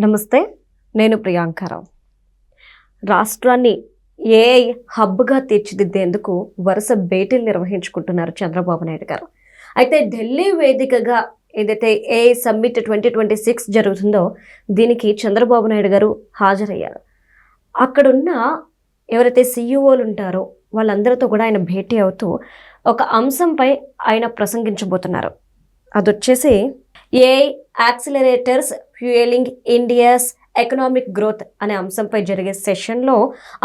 నమస్తే, నేను ప్రియాంకారావు. రాష్ట్రాన్ని ఏఐ హబ్గా తీర్చిదిద్దేందుకు వరుస భేటీలు నిర్వహించుకుంటున్నారు చంద్రబాబు నాయుడు గారు. అయితే ఢిల్లీ వేదికగా ఏదైతే ఏఐ సమ్మిట్ 2026 జరుగుతుందో దీనికి చంద్రబాబు నాయుడు గారు హాజరయ్యారు. అక్కడున్న ఎవరైతే సీఈఓలు ఉంటారో వాళ్ళందరితో కూడా ఆయన భేటీ అవుతూ ఒక అంశంపై ఆయన ప్రసంగించబోతున్నారు. అదొచ్చేసి AI accelerators fuelling India's economic growth అనే అంశంపై జరిగే సెషన్లో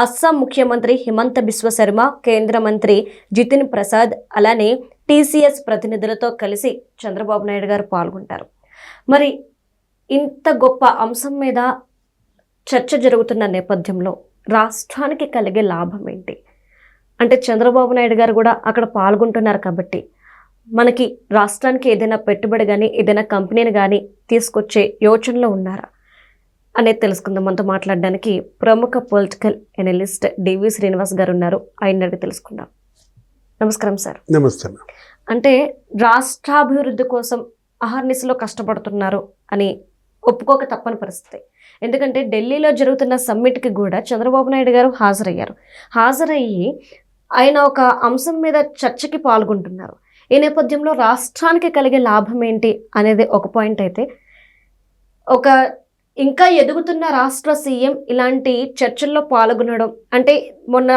అస్సాం ముఖ్యమంత్రి హిమంత బిశ్వ శర్మ, కేంద్ర మంత్రి జితిన్ ప్రసాద్, అలానే టీసీఎస్ ప్రతినిధులతో కలిసి చంద్రబాబు నాయుడు గారు పాల్గొంటారు. మరి ఇంత గొప్ప అంశం మీద చర్చ జరుగుతున్న నేపథ్యంలో రాష్ట్రానికి కలిగే లాభం ఏంటి? అంటే చంద్రబాబు నాయుడు గారు కూడా అక్కడ పాల్గొంటున్నారు కాబట్టి మనకి రాష్ట్రానికి ఏదైనా పెట్టుబడి కానీ ఏదైనా కంపెనీని కానీ తీసుకొచ్చే యోచనలో ఉన్నారా అనేది తెలుసుకుందాం. మనతో మాట్లాడడానికి ప్రముఖ పొలిటికల్ ఎనలిస్ట్ డివి శ్రీనివాస్ గారు ఉన్నారు. ఆయన అడిగి తెలుసుకుందాం. నమస్కారం సార్. నమస్తే. అంటే రాష్ట్రాభివృద్ధి కోసం అహర్నిశలో కష్టపడుతున్నారు అని ఒప్పుకోక తప్పని పరిస్థితి. ఎందుకంటే ఢిల్లీలో జరుగుతున్న సమ్మిట్కి కూడా చంద్రబాబు నాయుడు గారు హాజరయ్యి ఆయన ఒక అంశం మీద చర్చకి పాల్గొంటున్నారు. ఈ నేపథ్యంలో రాష్ట్రానికి కలిగే లాభం ఏంటి అనేది ఒక పాయింట్ అయితే, ఒక ఇంకా ఎదుగుతున్న రాష్ట్ర సీఎం ఇలాంటి చర్చల్లో పాల్గొనడం అంటే మొన్న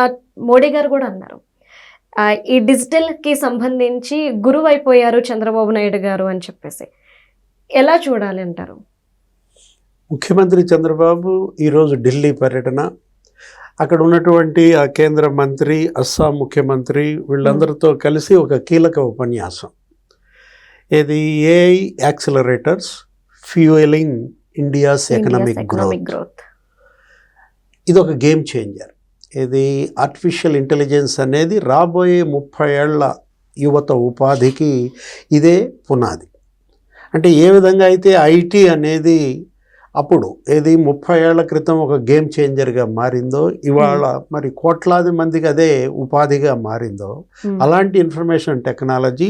మోడీ గారు కూడా అన్నారు ఈ డిజిటల్కి సంబంధించి గురువు అయిపోయారు చంద్రబాబు నాయుడు గారు అని చెప్పేసి. ఎలా చూడాలి అంటారు? ముఖ్యమంత్రి చంద్రబాబు ఈరోజు ఢిల్లీ పర్యటన, అక్కడ ఉన్నటువంటి ఆ కేంద్ర మంత్రి, అస్సాం ముఖ్యమంత్రి వీళ్ళందరితో కలిసి ఒక కీలక ఉపన్యాసం, ఇది AI accelerators fuelling India's economic growth. ఇది ఒక గేమ్ చేంజర్. ఇది ఆర్టిఫిషియల్ ఇంటెలిజెన్స్ అనేది రాబోయే 30 ఏళ్ల యువత ఉపాధికి ఇదే పునాది. అంటే ఏ విధంగా అయితే ఐటీ అనేది అప్పుడు 30 ఏళ్ల క్రితం ఒక గేమ్ చేంజర్గా మారిందో, ఇవాళ మరి కోట్లాది మందికి అదే ఉపాధిగా మారిందో, అలాంటి ఇన్ఫర్మేషన్ టెక్నాలజీ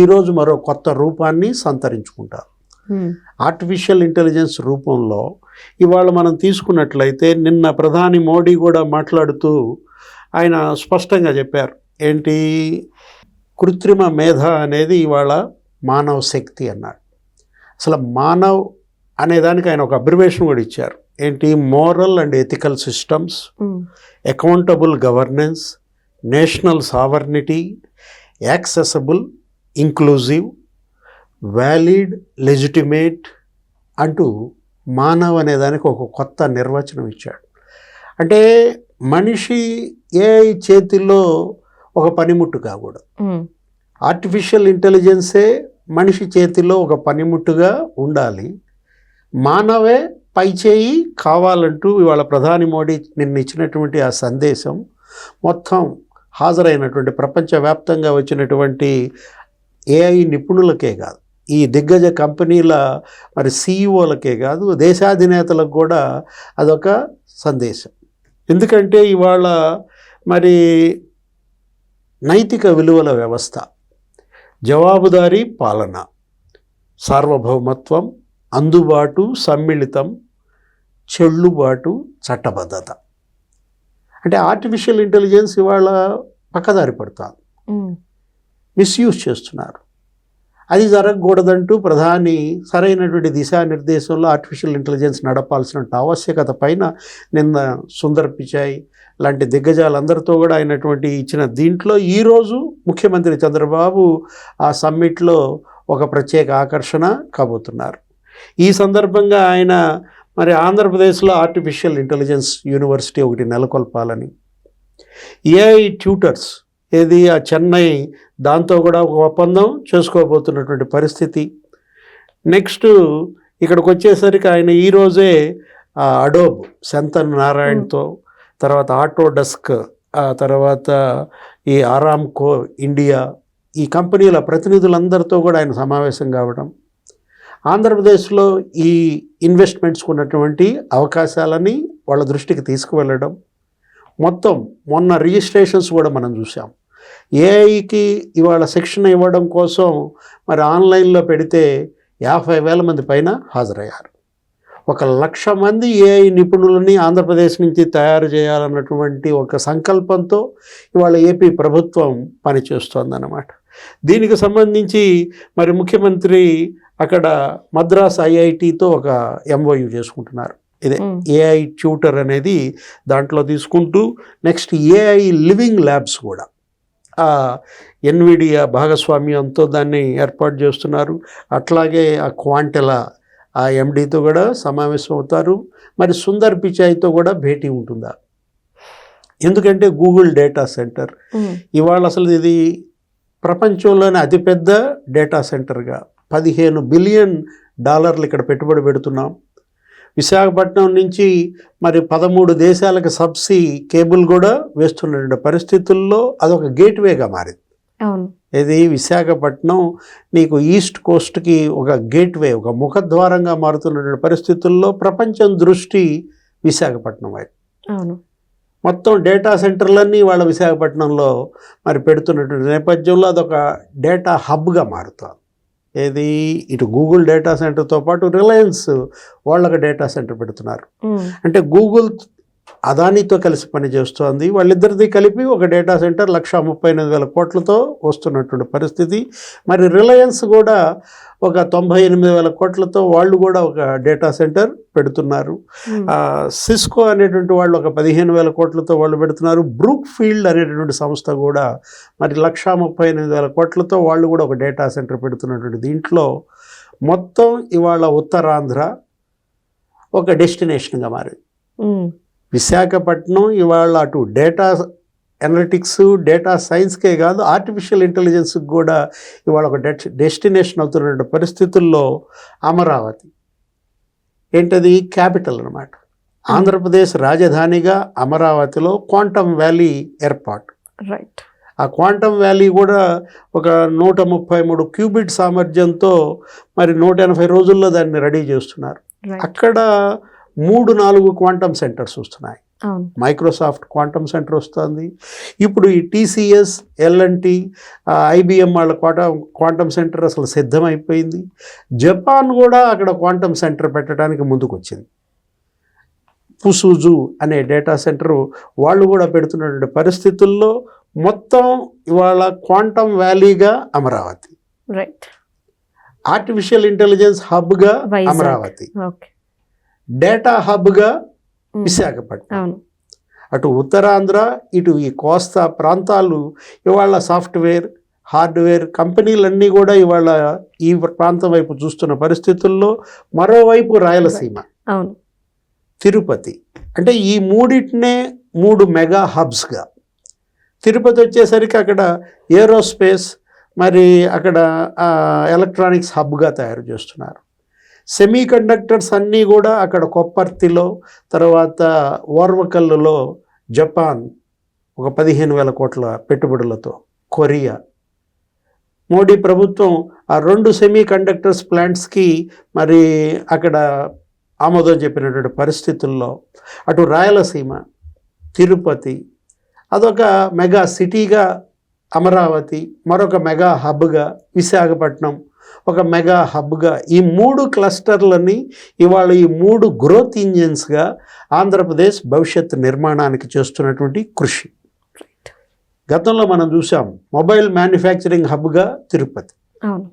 ఈరోజు మరో కొత్త రూపాన్ని సంతరించుకుంటారు. ఆర్టిఫిషియల్ ఇంటెలిజెన్స్ రూపంలో ఇవాళ మనం తీసుకున్నట్లయితే నిన్న ప్రధాని మోడీ కూడా మాట్లాడుతూ ఆయన స్పష్టంగా చెప్పారు, ఏంటి కృత్రిమ మేధ అనేది ఇవాళ మానవ శక్తి అన్నాడు. అసలు మానవ్ అనేదానికి ఆయన ఒక అబ్రివేషన్ కూడా ఇచ్చారు, ఏంటి moral and ethical systems, accountable governance, national sovereignty, accessible, inclusive, valid, legitimate అంటూ మానవ్ అనేదానికి ఒక కొత్త నిర్వచనం ఇచ్చాడు. అంటే మనిషి ఏఐ చేతిలో ఒక పనిముట్టు కాకూడదు, ఆర్టిఫిషియల్ ఇంటెలిజెన్సే మనిషి చేతిలో ఒక పనిముట్టుగా ఉండాలి, మానవే పైచేయి కావాలంటూ ఇవాళ ప్రధాని మోడీ నిన్న ఇచ్చినటువంటి ఆ సందేశం మొత్తం హాజరైనటువంటి ప్రపంచవ్యాప్తంగా వచ్చినటువంటి ఏఐ నిపుణులకే కాదు, ఈ దిగ్గజ కంపెనీల మరి సీఈఓలకే కాదు, దేశాధినేతలకు కూడా అదొక సందేశం. ఎందుకంటే ఇవాళ మరి నైతిక విలువల వ్యవస్థ, జవాబుదారీ పాలన, సార్వభౌమత్వం, అందుబాటు, సమ్మిళితం, చెల్లుబాటు, చట్టబద్ధత. అంటే ఆర్టిఫిషియల్ ఇంటెలిజెన్స్ ఇవాళ పక్కదారి పడతారు, మిస్యూజ్ చేస్తున్నారు. అది జరగకూడదంటూ ప్రధాని సరైనటువంటి దిశానిర్దేశంలో ఆర్టిఫిషియల్ ఇంటెలిజెన్స్ నడపాల్సిన ఆవశ్యకత పైన నిన్న సుందర్ పిచాయ్ లాంటి దిగ్గజాలందరితో కూడా అయినటువంటి ఇచ్చిన దీంట్లో ఈరోజు ముఖ్యమంత్రి చంద్రబాబు ఆ సమ్మిట్లో ఒక ప్రత్యేక ఆకర్షణ కాబోతున్నారు. ఈ సందర్భంగా ఆయన మరి ఆంధ్రప్రదేశ్లో ఆర్టిఫిషియల్ ఇంటెలిజెన్స్ యూనివర్సిటీ ఒకటి నెలకొల్పాలని, ఏఐ ట్యూటర్స్ ఏది ఆ చెన్నై దాంతో కూడా ఒక ఒప్పందం చేసుకోబోతున్నటువంటి పరిస్థితి. నెక్స్ట్ ఇక్కడికి వచ్చేసరికి ఆయన ఈరోజే అడోబ్ శంతన్ నారాయణ్తో, తర్వాత ఆటోడెస్క్, ఆ తర్వాత ఈ ఆరామ్కో ఇండియా, ఈ కంపెనీల ప్రతినిధులందరితో కూడా ఆయన సమావేశం కావడం, ఆంధ్రప్రదేశ్లో ఈ ఇన్వెస్ట్మెంట్స్కు ఉన్నటువంటి అవకాశాలని వాళ్ళ దృష్టికి తీసుకువెళ్ళడం. మొత్తం మొన్న రిజిస్ట్రేషన్స్ కూడా మనం చూసాం. ఏఐకి ఇవాళ శిక్షణ ఇవ్వడం కోసం మరి ఆన్లైన్లో పెడితే 50,000 మంది పైన హాజరయ్యారు. 1,00,000 మంది ఏఐ నిపుణులని ఆంధ్రప్రదేశ్ నుంచి తయారు చేయాలన్నటువంటి ఒక సంకల్పంతో ఇవాళ ఏపీ ప్రభుత్వం పనిచేస్తోందన్నమాట. దీనికి సంబంధించి మరి ముఖ్యమంత్రి అక్కడ మద్రాస్ ఐఐటితో ఒక ఎంఓయు చేసుకుంటున్నారు. ఇదే ఏఐ ట్యూటర్ అనేది దాంట్లో తీసుకుంటూ నెక్స్ట్ ఏఐ లివింగ్ ల్యాబ్స్ కూడా ఎన్విడియా భాగస్వామ్యంతో దాన్ని ఏర్పాటు చేస్తున్నారు. అట్లాగే ఆ క్వాంటెలా ఆ ఎండితో కూడా సమావేశం అవుతారు. మరి సుందర్ పిచాయ్తో కూడా భేటీ ఉంటుందా? ఎందుకంటే గూగుల్ డేటా సెంటర్ ఇవాళ అసలు ఇది ప్రపంచంలోనే అతిపెద్ద డేటా సెంటర్గా $15 బిలియన్ ఇక్కడ పెట్టుబడి పెడుతున్నాం. విశాఖపట్నం నుంచి మరి 13 దేశాలకు సబ్సీ కేబుల్ కూడా వేస్తున్న పరిస్థితుల్లో అదొక గేట్వేగా మారింది. ఇది విశాఖపట్నం నీకు ఈస్ట్ కోస్ట్కి ఒక గేట్వే, ఒక ముఖద్వారంగా మారుతున్న పరిస్థితుల్లో ప్రపంచం దృష్టి విశాఖపట్నం వైపు. మొత్తం డేటా సెంటర్లన్నీ వాళ్ళ విశాఖపట్నంలో మరి పెడుతున్నటువంటి నేపథ్యంలో అదొక డేటా హబ్గా మారుతుంది. ఏది ఇటు గూగుల్ డేటా సెంటర్తో పాటు రిలయన్స్ వాళ్ళకి డేటా సెంటర్ పెడుతున్నారు. అంటే గూగుల్ అదానితో కలిసి పనిచేస్తోంది. వాళ్ళిద్దరిది కలిపి ఒక డేటా సెంటర్ 1,38,000 కోట్లతో వస్తున్నటువంటి పరిస్థితి. మరి రిలయన్స్ కూడా ఒక 98,000 కోట్లతో వాళ్ళు కూడా ఒక డేటా సెంటర్ పెడుతున్నారు. సిస్కో అనేటువంటి వాళ్ళు ఒక 15,000 కోట్లతో వాళ్ళు పెడుతున్నారు. బ్రూక్ ఫీల్డ్ అనేటటువంటి సంస్థ కూడా మరి 1,38,000 కోట్లతో వాళ్ళు కూడా ఒక డేటా సెంటర్ పెడుతున్నటువంటి దీంట్లో మొత్తం ఇవాళ ఉత్తరాంధ్ర ఒక డెస్టినేషన్గా మారింది. విశాఖపట్నం ఇవాళ అటు డేటా అనలిటిక్స్, డేటా సైన్స్కే కాదు ఆర్టిఫిషియల్ ఇంటెలిజెన్స్కి కూడా ఇవాళ ఒక డెస్టినేషన్ అవుతున్న పరిస్థితుల్లో అమరావతి ఏంటది క్యాపిటల్ అన్నమాట. ఆంధ్రప్రదేశ్ రాజధానిగా అమరావతిలో క్వాంటమ్ వ్యాలీ ఏర్పాటు. రైట్. ఆ క్వాంటమ్ వ్యాలీ కూడా ఒక 133 క్యూబిట్ సామర్థ్యంతో మరి 180 రోజుల్లో దాన్ని రెడీ చేస్తున్నారు. అక్కడ 3-4 క్వాంటమ్ సెంటర్స్ వస్తున్నాయి. మైక్రోసాఫ్ట్ క్వాంటమ్ సెంటర్ వస్తుంది. ఇప్పుడు ఈ TCS, L&T, IBM వాళ్ళ క్వాంటమ్ సెంటర్ అసలు సిద్ధమైపోయింది. జపాన్ కూడా అక్కడ క్వాంటమ్ సెంటర్ పెట్టడానికి ముందుకు వచ్చింది. ఫుసూజు అనే డేటా సెంటర్ వాళ్ళు కూడా పెడుతున్నటువంటి పరిస్థితుల్లో మొత్తం ఇవాళ క్వాంటమ్ వ్యాలీగా అమరావతి, రైట్, ఆర్టిఫిషియల్ ఇంటెలిజెన్స్ హబ్గా అమరావతి, డేటా హబ్గా విశాఖపట్నం. అటు ఉత్తరాంధ్ర ఇటు ఈ కోస్తా ప్రాంతాలు ఇవాళ సాఫ్ట్వేర్ హార్డ్వేర్ కంపెనీలన్నీ కూడా ఇవాళ ఈ ప్రాంతం వైపు చూస్తున్న పరిస్థితుల్లో మరోవైపు రాయలసీమ, తిరుపతి, అంటే ఈ మూడింటినే 3 మెగా హబ్స్గా. తిరుపతి వచ్చేసరికి అక్కడ ఏరోస్పేస్ మరి అక్కడ ఎలక్ట్రానిక్స్ హబ్గా తయారు చేస్తున్నారు. సెమీ కండక్టర్స్ అన్నీ కూడా అక్కడ కొప్పర్తిలో, తర్వాత ఓర్వకల్లులో జపాన్ ఒక 15,000 కోట్ల పెట్టుబడులతో, కొరియా. మోడీ ప్రభుత్వం ఆ 2 సెమీ కండక్టర్స్ ప్లాంట్స్కి మరి అక్కడ ఆమోదం చెప్పినటువంటి పరిస్థితుల్లో అటు రాయలసీమ, తిరుపతి అదొక మెగా సిటీగా అమరావతి, మరొక మెగా హబ్గా విశాఖపట్నం ఒక మెగా హబ్గా, ఈ 3 క్లస్టర్లని ఇవాళ ఈ 3 గ్రోత్ ఇంజిన్స్గా ఆంధ్రప్రదేశ్ భవిష్యత్తు నిర్మాణానికి చేస్తున్నటువంటి కృషి. గతంలో మనం చూసాం మొబైల్ మ్యానుఫ్యాక్చరింగ్ హబ్గా తిరుపతి.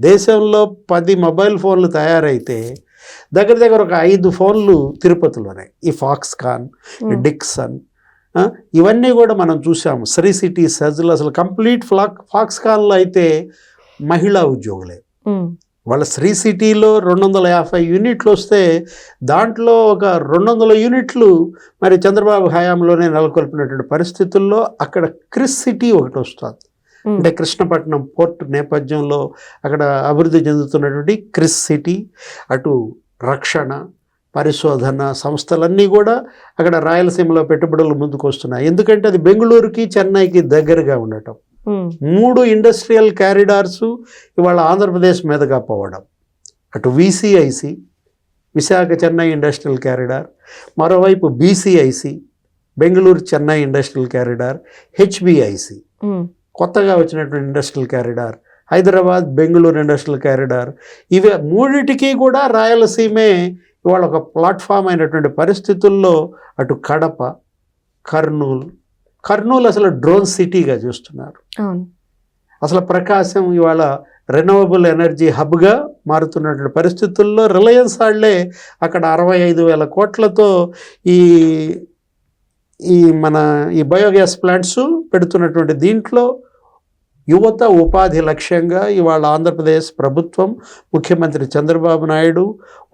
దేశంలో 10 మొబైల్ ఫోన్లు తయారైతే దగ్గర ఒక 5 ఫోన్లు తిరుపతిలోనే. ఈ ఫాక్స్కాన్, డిక్సన్ ఇవన్నీ కూడా మనం చూసాము. శ్రీ సిటీ సజ్లు అసలు కంప్లీట్ ఫాక్స్కాన్లో అయితే మహిళా ఉద్యోగులే. వాళ్ళ శ్రీ సిటీలో 250 యూనిట్లు వస్తే దాంట్లో ఒక 200 యూనిట్లు మరి చంద్రబాబు హయాంలోనే నెలకొల్పినటువంటి పరిస్థితుల్లో అక్కడ క్రిస్ సిటీ ఒకటి వస్తుంది. అంటే కృష్ణపట్నం పోర్ట్ నేపథ్యంలో అక్కడ అభివృద్ధి చెందుతున్నటువంటి క్రిస్ సిటీ. అటు రక్షణ పరిశోధన సంస్థలన్నీ కూడా అక్కడ రాయలసీమలో పెట్టుబడులు ముందుకు వస్తున్నాయి. ఎందుకంటే అది బెంగళూరుకి చెన్నైకి దగ్గరగా ఉండటం. 3 ఇండస్ట్రియల్ క్యారిడార్సు ఇవాళ ఆంధ్రప్రదేశ్ మీదుగా పోవడం. అటు VCIC Visakha Chennai industrial corridor, మరోవైపు BCIC Bengaluru Chennai industrial corridor, HBIC కొత్తగా వచ్చినటువంటి industrial corridor, Hyderabad Bengaluru industrial corridor. ఇవి 3టికి కూడా రాయలసీమే ఇవాళ ఒక ప్లాట్ఫామ్ అయినటువంటి పరిస్థితుల్లో అటు కడప, కర్నూలు అసలు డ్రోన్ సిటీగా చూస్తున్నారు. అవును. అసలు ప్రకాశం ఇవాళ రెన్యూవబుల్ ఎనర్జీ హబ్గా మారుతున్నటువంటి పరిస్థితుల్లో రిలయన్స్ వాళ్ళే అక్కడ 65,000 కోట్లతో ఈ బయోగ్యాస్ ప్లాంట్స్ పెడుతున్నటువంటి దీంట్లో యువత ఉపాధి లక్ష్యంగా ఇవాళ ఆంధ్రప్రదేశ్ ప్రభుత్వం, ముఖ్యమంత్రి చంద్రబాబు నాయుడు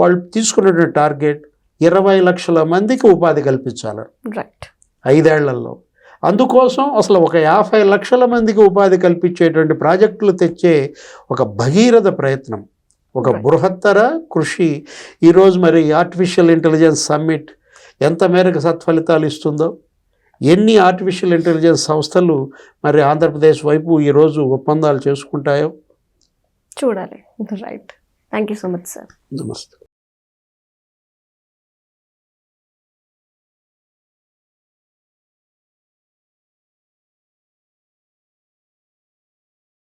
వాళ్ళు తీసుకున్నటువంటి టార్గెట్ 20 లక్షల మందికి ఉపాధి కల్పించాలని రైట్ 5 ఏళ్లలో. అందుకోసం అసలు ఒక 50 లక్షల మందికి ఉపాధి కల్పించేటువంటి ప్రాజెక్టులు తెచ్చే ఒక భగీరథ ప్రయత్నం, ఒక బృహత్తర కృషి ఈరోజు మరి ఆర్టిఫిషియల్ ఇంటెలిజెన్స్ సమ్మిట్ ఎంత మేరకు సత్ఫలితాలు ఇస్తుందో, ఎన్ని ఆర్టిఫిషియల్ ఇంటెలిజెన్స్ సంస్థలు మరి ఆంధ్రప్రదేశ్ వైపు ఈరోజు ఒప్పందాలు చేసుకుంటాయో చూడాలి. Right. Thank you so much sir. నమస్తే.